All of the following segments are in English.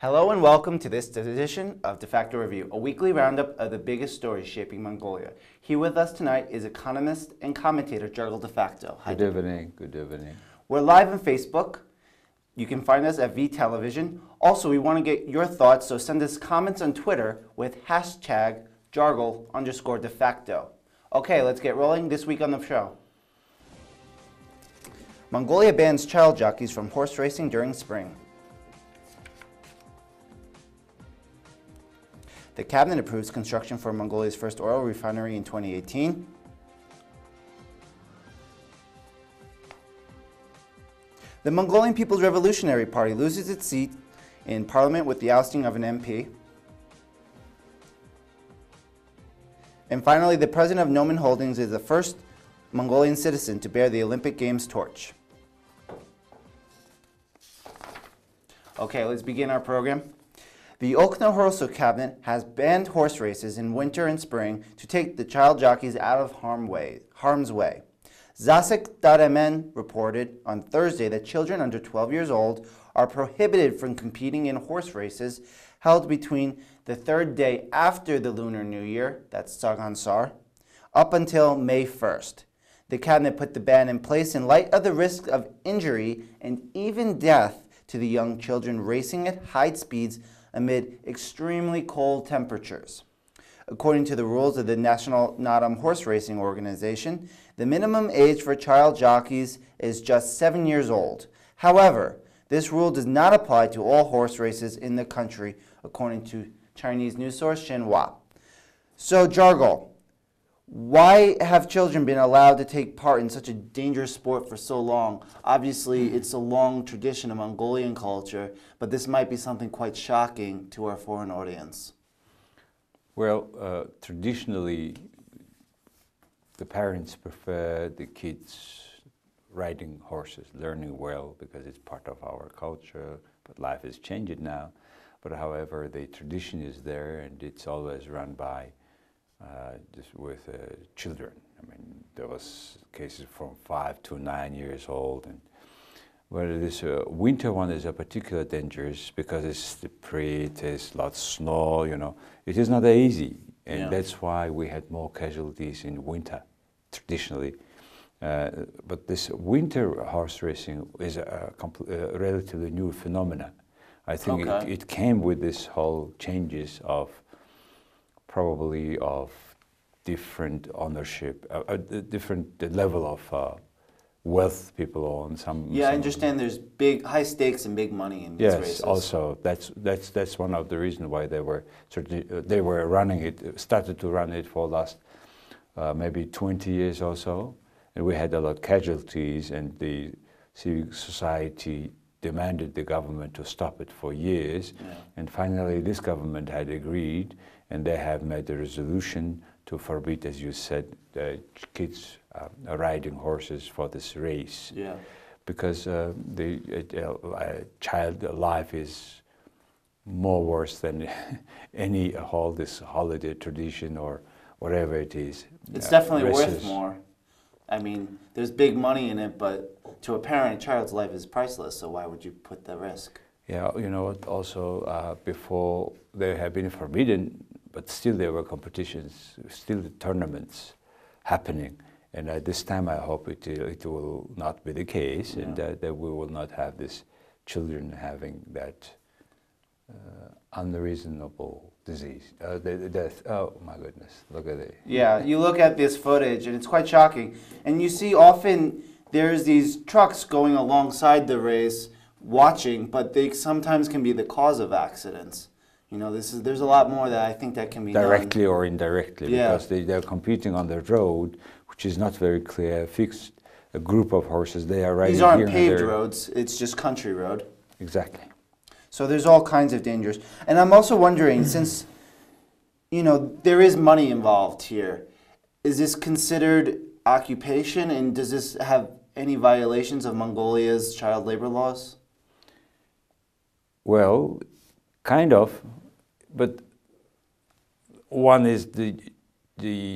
Hello and welcome to this edition of Defacto Review, a weekly roundup of the biggest stories shaping Mongolia. Here with us tonight is economist and commentator Jargal Defacto. Hi, Good evening. Good evening. We're live on Facebook. You can find us at V Television. Also, we want to get your thoughts, so send us comments on Twitter with hashtag Jargal_Defacto. Okay, let's get rolling. This week on the show. Mongolia bans child jockeys from horse racing during spring. The cabinet approves construction for Mongolia's first oil refinery in 2018. The Mongolian People's Revolutionary Party loses its seat in parliament with the ousting of an MP. And finally, the president of Nomen Holdings is the first Mongolian citizen to bear the Olympic Games torch. Okay, let's begin our program. The Okna-Horsu cabinet has banned horse races in winter and spring to take the child jockeys out of harm's way. Zasik.mn reported on Thursday that children under 12 years old are prohibited from competing in horse races held between the third day after the Lunar New Year, that's Sagansar, up until May 1st. The cabinet put the ban in place in light of the risk of injury and even death to the young children racing at high speeds amid extremely cold temperatures. According to the rules of the National Nadam Horse Racing Organization, the minimum age for child jockeys is just 7 years old. However, this rule does not apply to all horse races in the country, according to Chinese news source Xinhua. So, Jargal, why have children been allowed to take part in such a dangerous sport for so long? Obviously, it's a long tradition of Mongolian culture, but this might be something quite shocking to our foreign audience. Well, traditionally, the parents prefer the kids riding horses, learning well, because it's part of our culture, but life is changing now. But however, the tradition is there, and it's always run by just with children. I mean, there was cases from 5 to 9 years old, and well, this winter one is a particular dangerous because it's the pre, there's lots of snow. You know, it is not easy, and that's why we had more casualties in winter, traditionally. But this winter horse racing is a relatively new phenomena. I think it came with this whole changes of probably of different ownership, different level of wealth people own. I understand there's high stakes and big money in these races. Yes, also that's one of the reasons why they were running it, started to run it for last maybe 20 years or so, and we had a lot of casualties, and the civic society demanded the government to stop it for years, and finally this government had agreed, and they have made a resolution to forbid, as you said, the kids riding horses for this race. Yeah. Because child life is more worse than any this holiday tradition or whatever it is. It's definitely worth more. I mean, there's big money in it, but to a parent, a child's life is priceless, so why would you put the risk? Yeah, you know what, also before they have been forbidden, but still there were competitions, still the tournaments happening. And this time I hope it will not be the case, and that we will not have these children having that unreasonable disease, death. Oh my goodness, look at it. Yeah, you look at this footage and it's quite shocking. And you see often there's these trucks going alongside the race watching, but they sometimes can be the cause of accidents. You know, there's a lot more that I think that can be directly or indirectly, because they're competing on the road, which is not very clear, fixed a group of horses. They are riding. These aren't paved roads, it's just country road. Exactly. So there's all kinds of dangers. And I'm also wondering, since, you know, there is money involved here, is this considered occupation, and does this have any violations of Mongolia's child labor laws? Well, kind of, but one is the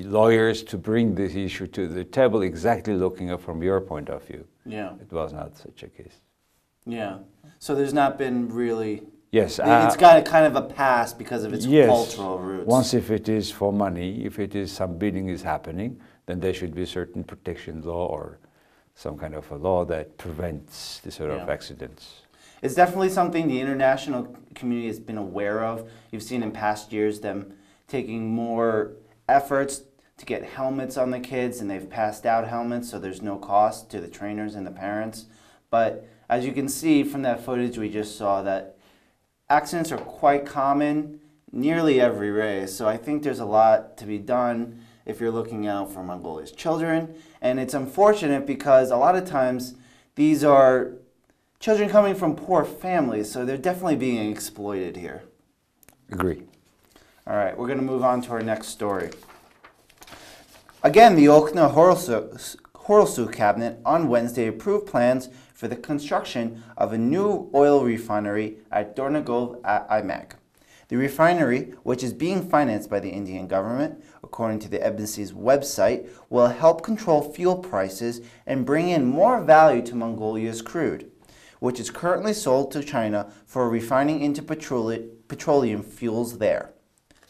lawyers to bring this issue to the table, exactly looking at from your point of view. Yeah. It was not such a case. Yeah. So there's not been really Yes. It's got a kind of a past because of its yes. cultural roots. Once if it is for money, if it is some bidding is happening, then there should be certain protection law or some kind of a law that prevents this sort of accidents. It's definitely something the international community has been aware of. You've seen in past years them taking more efforts to get helmets on the kids, and they've passed out helmets so there's no cost to the trainers and the parents. But as you can see from that footage we just saw, that accidents are quite common nearly every race. So I think there's a lot to be done if you're looking out for Mongolia's children. And it's unfortunate because a lot of times these are children coming from poor families, so they're definitely being exploited here. Agree. All right, we're going to move on to our next story. Again, the Okna-Horsu cabinet on Wednesday approved plans for the construction of a new oil refinery at Dornogov Imak. The refinery, which is being financed by the Indian government, according to the embassy's website, will help control fuel prices and bring in more value to Mongolia's crude, which is currently sold to China for refining into petroleum fuels there,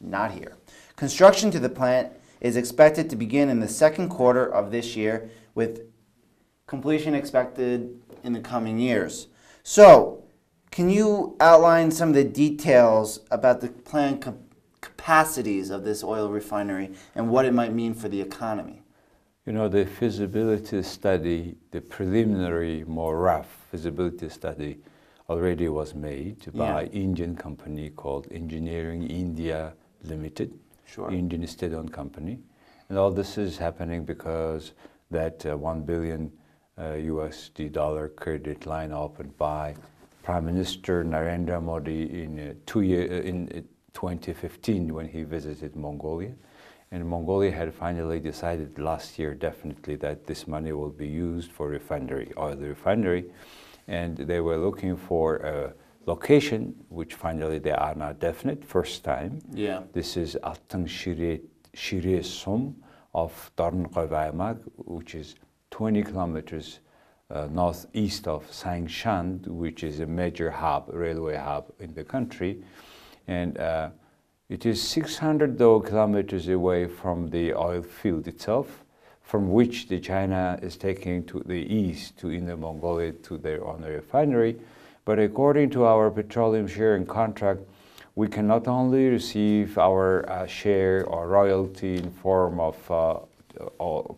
not here. Construction to the plant is expected to begin in the second quarter of this year, with completion expected in the coming years. So, can you outline some of the details about the planned capacities of this oil refinery and what it might mean for the economy? You know, the feasibility study, the preliminary, more rough feasibility study already was made by Indian company called Engineering India Limited, Indian state-owned company. And all this is happening because that $1 billion USD credit line opened by Prime Minister Narendra Modi in 2015 when he visited Mongolia. And Mongolia had finally decided last year definitely that this money will be used for refinery, oil refinery. And they were looking for a location, which finally they are now definite, first time. Yeah. This is Altın Şiresum of Dornogov, which is 20 kilometers northeast of Sangshan, which is a major hub, railway hub in the country. And it is 600 kilometers away from the oil field itself, from which the China is taking to the east, to Inner Mongolia, to their own refinery. But according to our petroleum sharing contract, we can not only receive our share or royalty in form of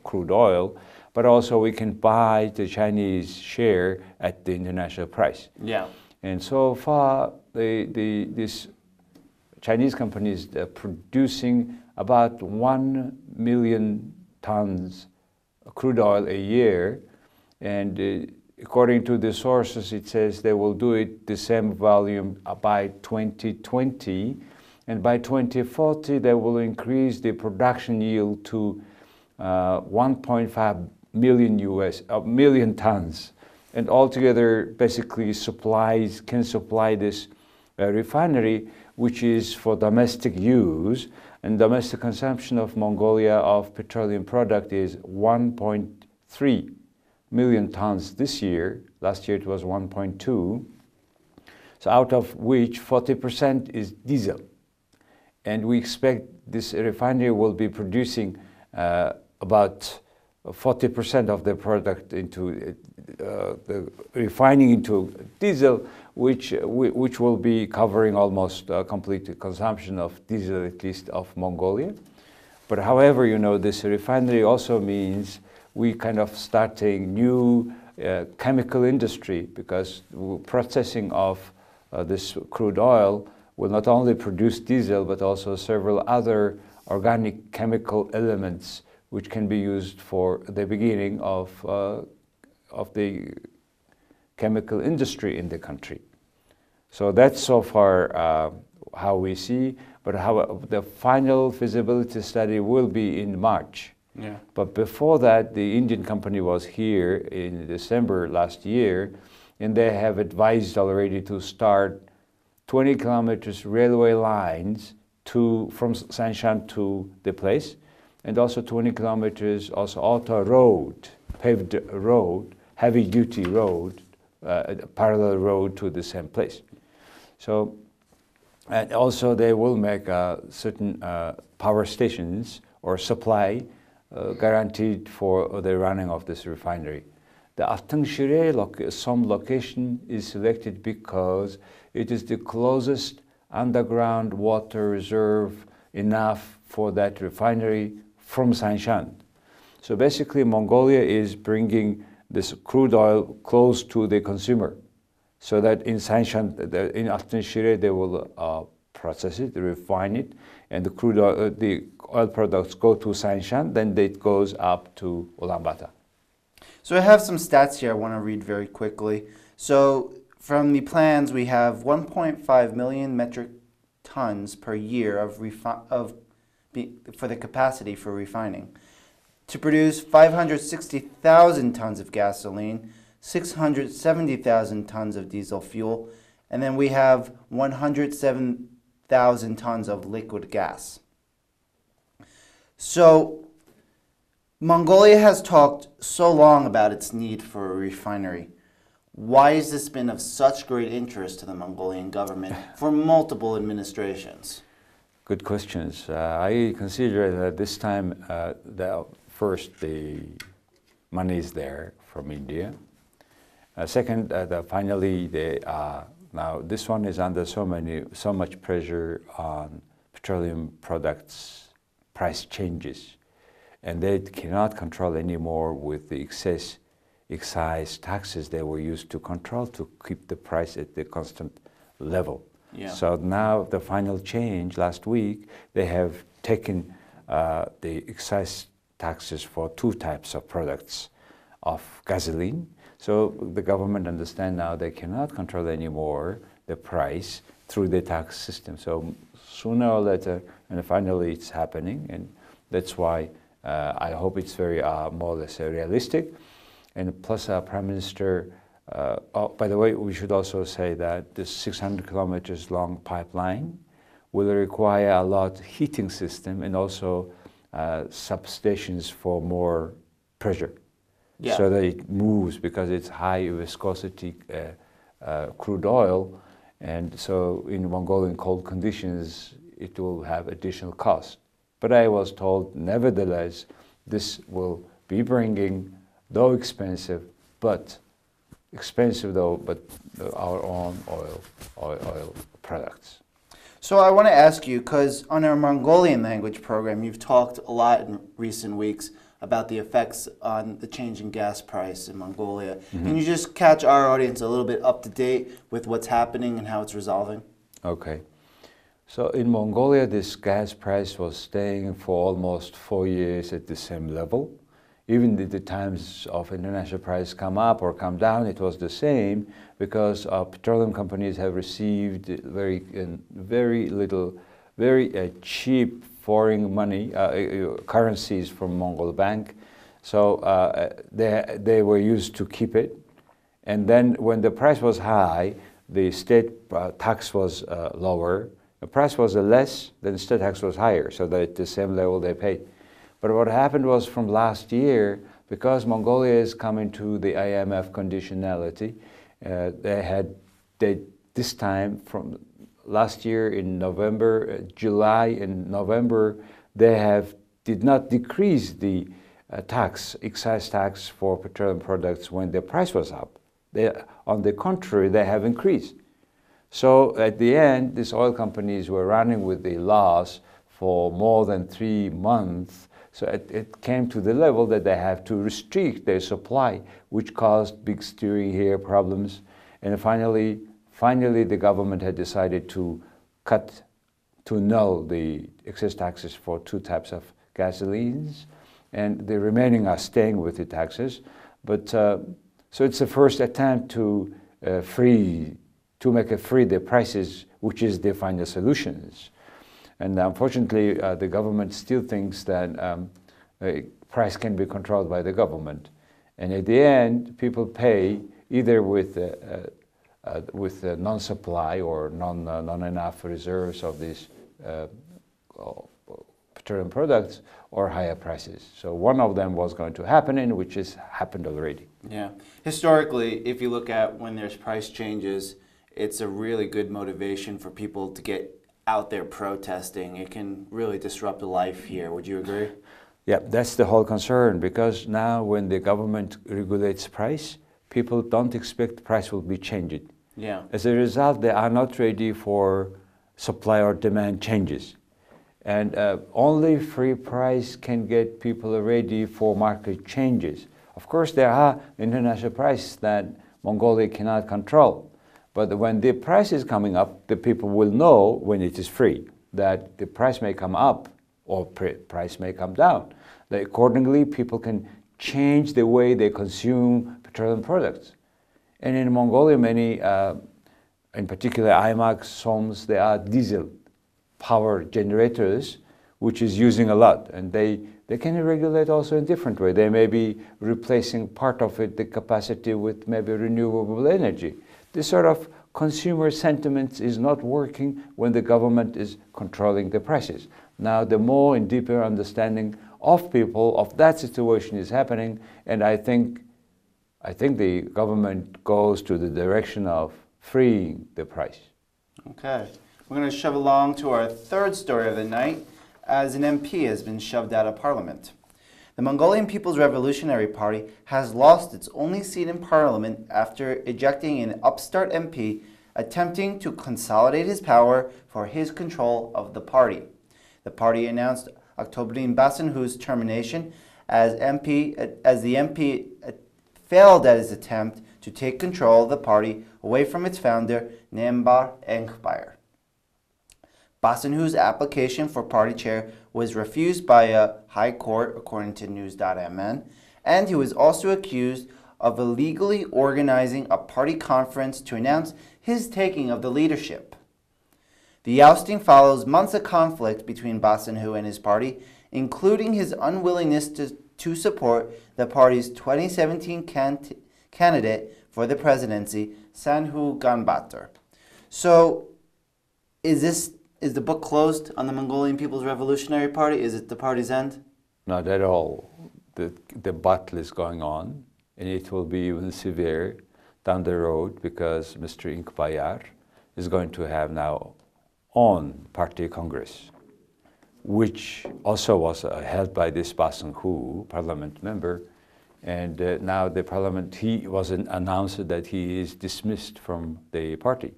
crude oil, but also we can buy the Chinese share at the international price. Yeah. And so far, this Chinese companies are producing about 1 million tons of crude oil a year, and according to the sources, it says they will do it the same volume by 2020, and by 2040 they will increase the production yield to 1.5 million tons, and altogether basically can supply this refinery, which is for domestic use, and domestic consumption of Mongolia of petroleum product is 1.3 million tons this year. Last year it was 1.2. So out of which 40% is diesel. And we expect this refinery will be producing about 40% of the product into the refining into diesel, which will be covering almost complete consumption of diesel, at least of Mongolia. But however, you know, this refinery also means we kind of starting new chemical industry, because processing of this crude oil will not only produce diesel, but also several other organic chemical elements which can be used for the beginning of the chemical industry in the country. So that's so far how we see, but how the final feasibility study will be in March. Yeah. But before that, the Indian company was here in December last year, and they have advised already to start 20 kilometers railway lines from Sanshan to the place, and also 20 kilometers also auto road, paved road, heavy duty road, parallel road to the same place. So, and also they will make certain power stations or supply guaranteed for the running of this refinery. The Altınşehir some location is selected because it is the closest underground water reserve enough for that refinery from Sanshan. So basically Mongolia is bringing this crude oil close to the consumer, so that in Sanshan, in Altınşehir, they will process it, refine it, and the crude oil, the oil products go to Sanshan, then it goes up to Ulaanbaatar. So I have some stats here I want to read very quickly. So from the plans, we have 1.5 million metric tons per year for the capacity for refining, to produce 560,000 tons of gasoline, 670,000 tons of diesel fuel, and then we have 107,000 tons of liquid gas. So Mongolia has talked so long about its need for a refinery. Why has this been of such great interest to the Mongolian government for multiple administrations? Good questions. I consider that this time, first, the money is there from India. Second, finally, now this one is under so much pressure on petroleum products price changes, and they cannot control anymore with the excise taxes they were used to control to keep the price at the constant level. Yeah. So now the final change last week, they have taken the excise taxes for two types of products of gasoline. So the government understand now they cannot control anymore the price through the tax system. So sooner or later, and finally it's happening, and that's why I hope it's very more or less realistic. And plus Prime Minister, by the way, we should also say that this 600 kilometers long pipeline will require a lot heating system and also substations for more pressure. Yeah. So that it moves, because it's high viscosity crude oil, and so in Mongolian cold conditions it will have additional cost. But I was told, nevertheless, this will be bringing, though expensive, but our own oil products. So I want to ask you, because on our Mongolian language program, you've talked a lot in recent weeks about the effects on the change in gas price in Mongolia. Mm-hmm. Can you just catch our audience a little bit up to date with what's happening and how it's resolving? Okay. So in Mongolia, this gas price was staying for almost 4 years at the same level. Even if the times of international price come up or come down, it was the same, because petroleum companies have received very cheap foreign money, currencies from Mongol Bank. So they were used to keep it. And then when the price was high, the state tax was lower. The price was less, then the state tax was higher, so that at the same level they paid. But what happened was, from last year, because Mongolia is coming to the IMF conditionality, this time from last year in November, July and November, they did not decrease the excise tax for petroleum products when the price was up. On the contrary, they have increased. So at the end, these oil companies were running with the loss for more than 3 months. So it came to the level that they have to restrict their supply, which caused big steering here problems. And finally the government had decided to null the excess taxes for 2 types of gasolines, and the remaining are staying with the taxes. But so it's the first attempt to make the prices, which is the final solutions. And unfortunately, the government still thinks that price can be controlled by the government. And at the end, people pay either with non-supply or non enough reserves of these petroleum products, or higher prices. So one of them was going to happen, and which has happened already. Yeah. Historically, if you look at when there's price changes, it's a really good motivation for people to get out there protesting. It can really disrupt life here. Would you agree? Yeah, that's the whole concern, because now when the government regulates price, people don't expect the price will be changed. Yeah. As a result, they are not ready for supply or demand changes. And only free price can get people ready for market changes. Of course, there are international prices that Mongolia cannot control. But when the price is coming up, the people will know when it is free that the price may come up or price may come down. That accordingly, people can change the way they consume petroleum products. And in Mongolia, many, in particular IMAX, SOMs, they are diesel power generators, which is using a lot. And they can regulate also in a different way. They may be replacing part of it, the capacity, with maybe renewable energy. This sort of consumer sentiment is not working when the government is controlling the prices. Now, the more and deeper understanding of people of that situation is happening, and I think the government goes to the direction of freeing the price. Okay. We're going to shove along to our third story of the night, as an MP has been shoved out of Parliament. The Mongolian People's Revolutionary Party has lost its only seat in Parliament after ejecting an upstart MP attempting to consolidate his power for his control of the party. The party announced Oktobrin Basenhu's termination as the MP failed at his attempt to take control of the party away from its founder, Nembar Enkbayar. Basenhu's application for party chair was refused by a high court, according to news.mn, and he was also accused of illegally organizing a party conference to announce his taking of the leadership. The ousting follows months of conflict between Basenhu and his party, including his unwillingness to support the party's 2017 candidate for the presidency, Sanhu Ganbatar. So, is the book closed on the Mongolian People's Revolutionary Party? Is it the party's end? Not at all. The battle is going on, and it will be even severe down the road, because Mr. Enkbayar is going to have now own party congress, which also was held by this Basenhu parliament member. And now the parliament, he wasn't announced that he is dismissed from the party.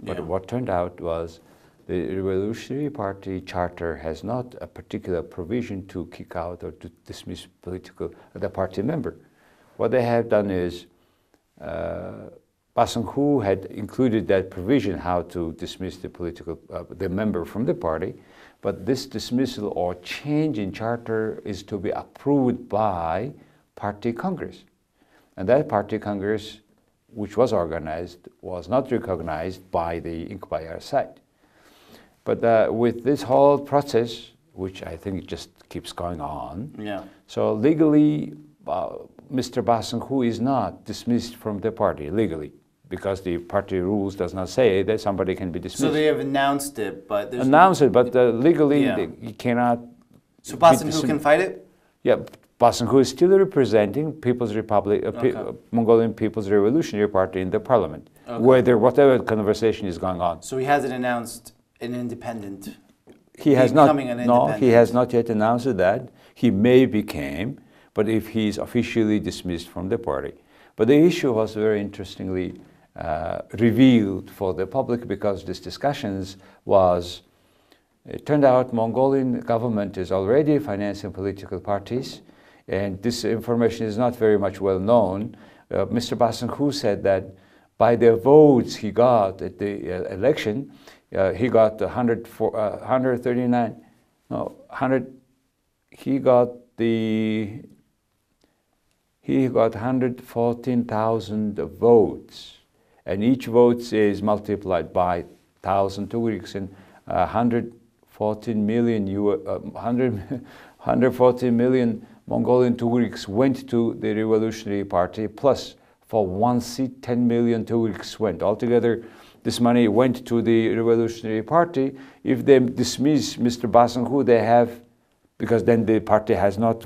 But Yeah. what turned out was the Revolutionary Party charter has not a particular provision to kick out or to dismiss the party member. What they have done is, Basenhu had included that provision how to dismiss the member from the party, but this dismissal or change in charter is to be approved by party congress. And that party congress, which was organized, was not recognized by the Enkbayar side. But with this whole process, which I think just keeps going on, Yeah. so legally, Mr. Basenhu is not dismissed from the party, legally, because the party rules does not say that somebody can be dismissed. So they have announced it, but there's Announced it, but legally, Yeah. he cannot. So Basenhu can fight it? Yeah, Basenhu is still representing Mongolian People's Revolutionary Party in the parliament, Okay. whatever conversation is going on. So he hasn't announced an independent. He has not. Becoming an No, independent. he has not yet announced that. He may become, but if he is officially dismissed from the party. But the issue was very interestingly revealed for the public, because these discussions was. It turned out Mongolian government is already financing political parties, and this information is not very much well known. Mr. Basenhu said that by the votes he got at the election, he got 139, no, 100, he got 114,000 votes, and each vote is multiplied by 1,000 tugriks, and 114 million Mongolian tugriks went to the Revolutionary Party, plus for one seat 10 million tugriks went. Altogether, this money went to the Revolutionary Party. If they dismiss Mr. Basenhu, they have, because then the party has not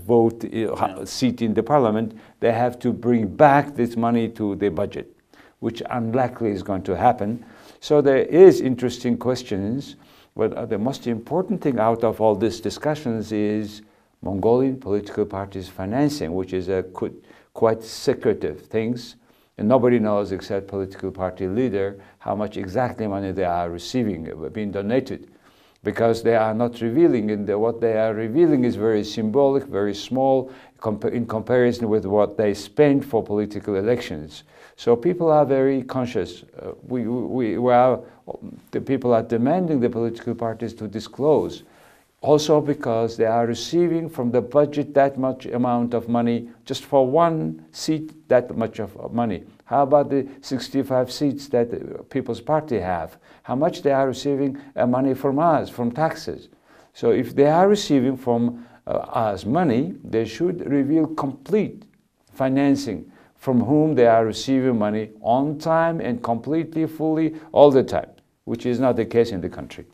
seat in the parliament, they have to bring back this money to the budget, which unlikely is going to happen. So there is interesting questions, but the most important thing out of all these discussions is Mongolian political parties financing, which is a quite secretive things, and nobody knows except political party leader how much exactly money they are receiving, being donated, because they are not revealing, and what they are revealing is very symbolic, very small in comparison with what they spend for political elections. So people are very conscious. The people are demanding the political parties to disclose. Also because they are receiving from the budget that much amount of money, just for one seat, that much of money. How about the 65 seats that the People's Party have? How much they are receiving money from us, from taxes? So if they are receiving from us money, they should reveal complete financing, from whom they are receiving money on time and completely, fully, all the time, which is not the case in the country.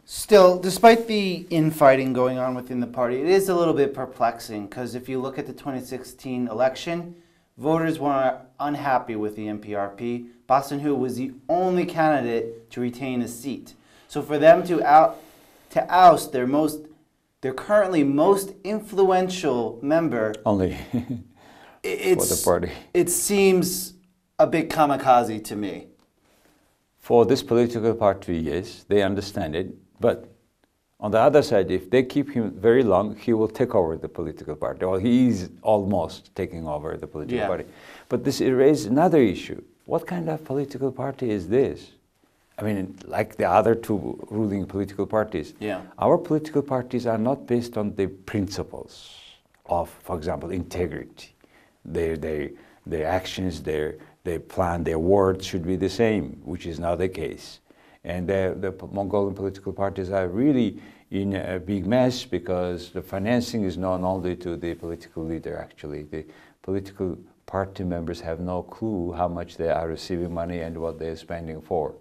Still, despite the infighting going on within the party, it is a little bit perplexing, because if you look at the 2016 election, voters were unhappy with the MPRP. Basenhu was the only candidate to retain a seat. So for them to oust their currently most influential member, Only for the party. It seems a bit kamikaze to me. For this political party, yes, they understand it. But on the other side, if they keep him very long, he will take over the political party. Well, he is almost taking over the political party. But this raises another issue. What kind of political party is this? I mean, like the other two ruling political parties. Our political parties are not based on the principles of, for example, integrity. Their actions, their plan, their words should be the same, which is not the case. And the Mongolian political parties are really in a big mess because the financing is known only to the political leader, actually. The political party members have no clue how much they are receiving money and what they're spending for.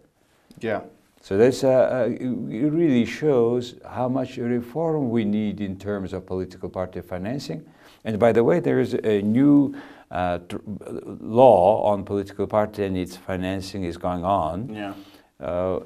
So that's, it really shows how much reform we need in terms of political party financing. And by the way, there is a new law on political party and its financing is going on.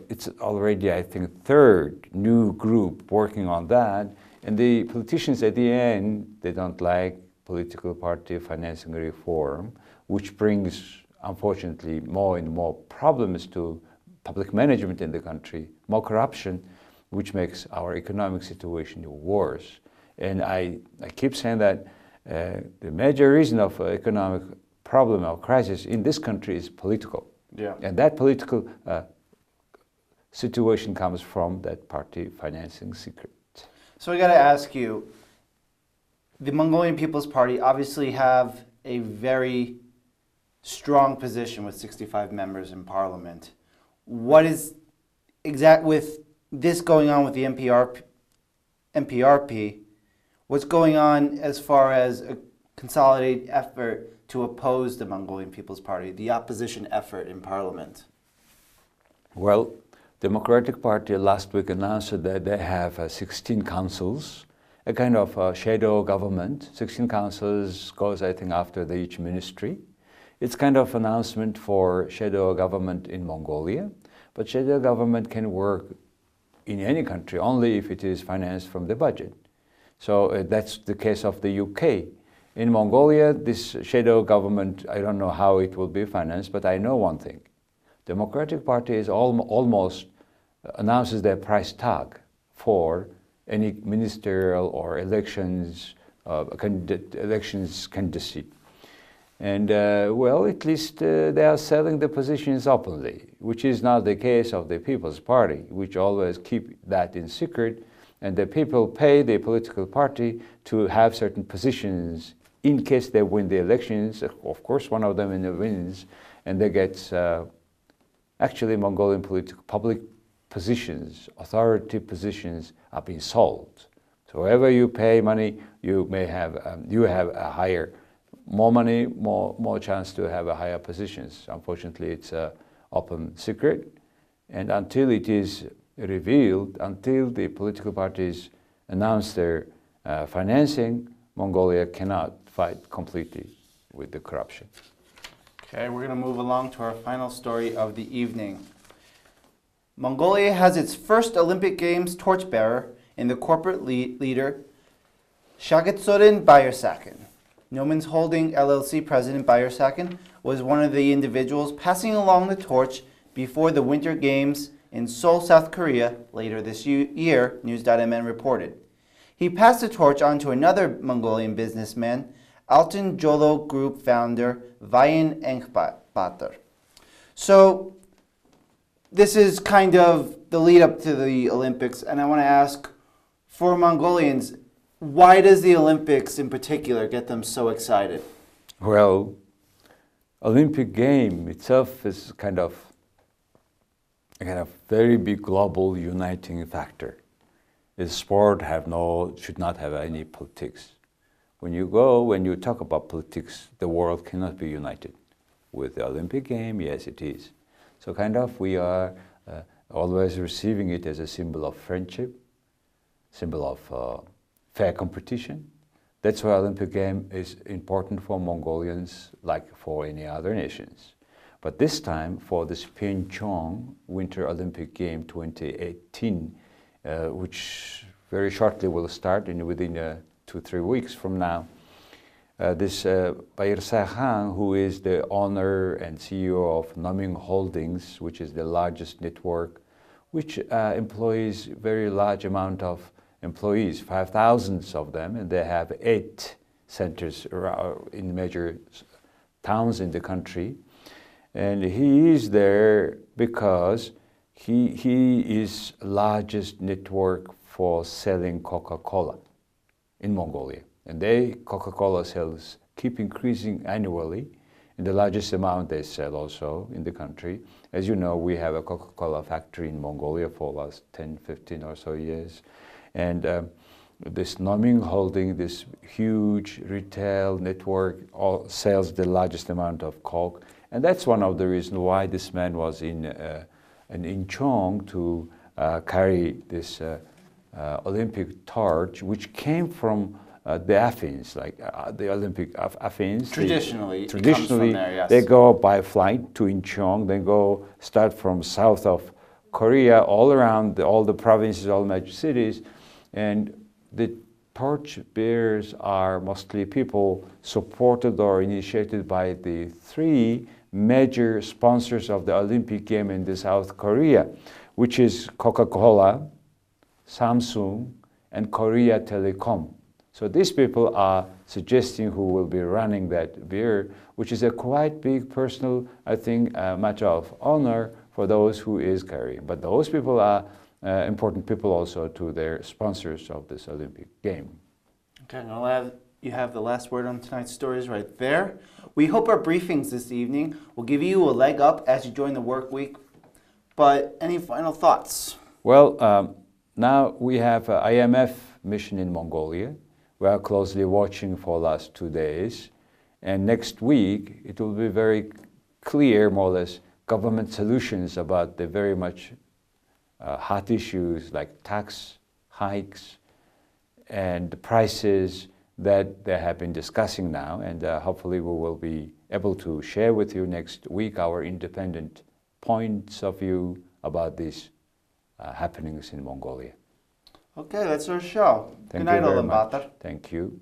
It's already, I think, third new group working on that. And the politicians at the end, they don't like political party financing reform, which brings, unfortunately, more and more problems to public management in the country, more corruption, which makes our economic situation worse. And I keep saying that the major reason of economic problem or crisis in this country is political. And that political situation comes from that party financing secret. So I got to ask you, the Mongolian People's Party obviously have a very strong position with 65 members in parliament. What is with this going on with the MPRP, what's going on as far as a consolidated effort to oppose the Mongolian People's Party, the opposition effort in parliament? Well, Democratic Party last week announced that they have 16 councils, a kind of shadow government. 16 councils goes, I think, after each ministry. It's kind of announcement for shadow government in Mongolia, but shadow government can work in any country only if it is financed from the budget. So that's the case of the UK. In Mongolia, this shadow government, I don't know how it will be financed, but I know one thing. Democratic Party is almost announces their price tag for any ministerial or elections candidacy. And well, at least they are selling the positions openly, which is not the case of the People's Party, which always keep that in secret. And the people pay the political party to have certain positions in case they win the elections. Of course, one of them wins, and they get actually Mongolian public positions, authority positions are being sold. So wherever you pay money, you may have more money, more chance to have a higher positions. Unfortunately, it's an open secret, and until it is revealed, until the political parties announce their financing, Mongolia cannot fight completely with the corruption. Okay, we're going to move along to our final story of the evening. Mongolia has its first Olympic Games torchbearer in the corporate leader Shagitsorin Bayarsakin. Noman's Holding LLC President Bayarsakin was one of the individuals passing along the torch before the Winter Games in Seoul, South Korea later this year, News.mn reported. He passed the torch on to another Mongolian businessman, Alton Jolo Group founder Vayan Engpater. So this is kind of the lead up to the Olympics, and I want to ask, for Mongolians, why does the Olympics in particular get them so excited? Well, Olympic game itself is kind of a very big global uniting factor. The sport should not have any politics. When you talk about politics, the world cannot be united. With the Olympic game, yes, it is. So we are always receiving it as a symbol of friendship, symbol of fair competition. That's why Olympic game is important for Mongolians like for any other nations. But this time for this Pyeongchang Winter Olympic Game 2018, which very shortly will start within 2-3 weeks from now, this Bayarsakin, who is the owner and CEO of Naming Holdings, which is the largest network, which employs very large amount of employees, 5,000 of them, and they have 8 centers in major towns in the country. And he is there because he is largest network for selling Coca-Cola in Mongolia. And Coca-Cola sales keep increasing annually, and the largest amount they sell also in the country. As you know, we have a Coca-Cola factory in Mongolia for the last 10, 15 or so years. And this Naming Holding, this huge retail network, sells the largest amount of Coke. And that's one of the reasons why this man was in Incheon to carry this Olympic torch, which came from the Athens, like the Olympic of Athens. Traditionally, it comes from there, yes. They go by flight to Incheon, start from south of Korea, all around all the provinces, all major cities, and the torch bearers are mostly people supported or initiated by the 3 major sponsors of the Olympic game in the South Korea, which is Coca-Cola, Samsung, and Korea Telecom. So these people are suggesting who will be running that beer, which is a quite big personal, I think, matter of honor for those who is carrying. But those people are important people also to their sponsors of this Olympic game. Okay, you have the last word on tonight's stories right there. We hope our briefings this evening will give you a leg up as you join the work week. But any final thoughts? Well, now we have an IMF mission in Mongolia. We are closely watching for the last 2 days. And next week, it will be very clear, more or less, government solutions about the very much hot issues like tax hikes and the prices that they have been discussing now. And hopefully we will be able to share with you next week our independent points of view about these happenings in Mongolia. Okay, that's our show. Thank Good night, you very much. Ulaanbaatar. Thank you.